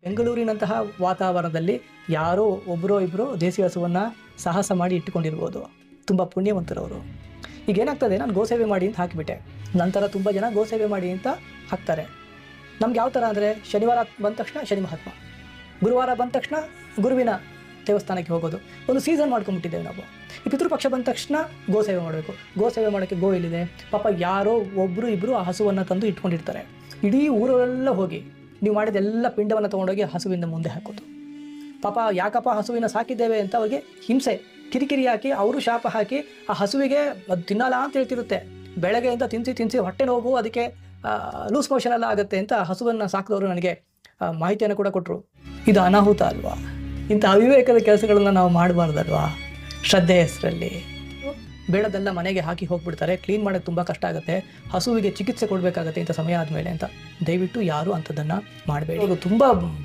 ಬೆಂಗಳೂರಿನಂತಹ ವಾತಾವರಣದಲ್ಲಿ ಯಾರೋ ಒಬ್ಬರೋ ಇಬ್ಬರೋ ದೇಸಿ ಹಸುವನ್ನು ಸಾಹಸ ಮಾಡಿ ಇಟ್ಟುಕೊಂಡಿರ್ಬೋದು. ತುಂಬ ಪುಣ್ಯವಂತರವರು. ಈಗ ಏನಾಗ್ತದೆ, ನಾನು ಗೋಸೇವೆ ಮಾಡಿ ಅಂತ ಹಾಕಿಬಿಟ್ಟೆ, ನಂತರ ತುಂಬ ಜನ ಗೋಸೇವೆ ಮಾಡಿ ಅಂತ ಹಾಕ್ತಾರೆ. ನಮ್ಗೆ ಯಾವ ಥರ ಅಂದರೆ, ಶನಿವಾರ ಬಂದ ತಕ್ಷಣ ಶನಿ ಮಹಾತ್ಮ, ಗುರುವಾರ ಬಂದ ತಕ್ಷಣ ಗುರುವಿನ ದೇವಸ್ಥಾನಕ್ಕೆ ಹೋಗೋದು, ಒಂದು ಸೀಸನ್ ಮಾಡ್ಕೊಂಡ್ಬಿಟ್ಟಿದ್ದೇವೆ ನಾವು. ಈ ಪಿತೃಪಕ್ಷ ಬಂದ ತಕ್ಷಣ ಗೋಸೇವೆ ಮಾಡಬೇಕು. ಗೋಸೇವೆ ಮಾಡೋಕ್ಕೆ ಗೋ ಇಲ್ಲಿದೆ, ಪಾಪ ಯಾರೋ ಒಬ್ಬರು ಇಬ್ಬರು ಆ ಹಸುವನ್ನು ತಂದು ಇಟ್ಕೊಂಡಿರ್ತಾರೆ. ಇಡೀ ಊರೆಲ್ಲ ಹೋಗಿ ನೀವು ಮಾಡಿದೆಲ್ಲ ಪಿಂಡವನ್ನು ತೊಗೊಂಡೋಗಿ ಹಸುವಿನ ಮುಂದೆ ಹಾಕೋದು. ಪಾಪ ಯಾಕಪ್ಪ ಹಸುವಿನ ಸಾಕಿದ್ದೇವೆ ಅಂತ ಅವ್ರಿಗೆ ಹಿಂಸೆ, ಕಿರಿಕಿರಿ ಹಾಕಿ, ಅವರು ಶಾಪ ಹಾಕಿ, ಆ ಹಸುವಿಗೆ ಅದು ತಿನ್ನಲ್ಲ ಅಂತ ಹೇಳ್ತಿರುತ್ತೆ. ಬೆಳಗ್ಗೆಯಿಂದ ತಿನ್ನಿಸಿ ಹೊಟ್ಟೆ ನೋವು, ಅದಕ್ಕೆ ಲೂಸ್ ಮೋಷನ್ ಎಲ್ಲ ಆಗುತ್ತೆ ಅಂತ ಹಸುವನ್ನು ಸಾಕಿದವರು ನನಗೆ ಮಾಹಿತಿಯನ್ನು ಕೂಡ ಕೊಟ್ಟರು. ಇದು ಅನಾಹುತ ಅಲ್ವಾ? ಇಂಥ ಅವಿವೇಕದ ಕೆಲಸಗಳನ್ನು ನಾವು ಮಾಡಬಾರ್ದಲ್ವಾ? ಶ್ರದ್ಧೆ ಹೆಸರಲ್ಲಿ ಬೇಡದೆಲ್ಲ ಮನೆಗೆ ಹಾಕಿ ಹೋಗ್ಬಿಡ್ತಾರೆ. ಕ್ಲೀನ್ ಮಾಡೋಕ್ಕೆ ತುಂಬ ಕಷ್ಟ ಆಗುತ್ತೆ, ಹಸುವಿಗೆ ಚಿಕಿತ್ಸೆ ಕೊಡಬೇಕಾಗತ್ತೆ ಇಂಥ ಸಮಯ ಆದಮೇಲೆ ಅಂತ. ದಯವಿಟ್ಟು ಯಾರೂ ಅಂಥದ್ದನ್ನು ಮಾಡಬೇಡಿ. ಇದು ತುಂಬ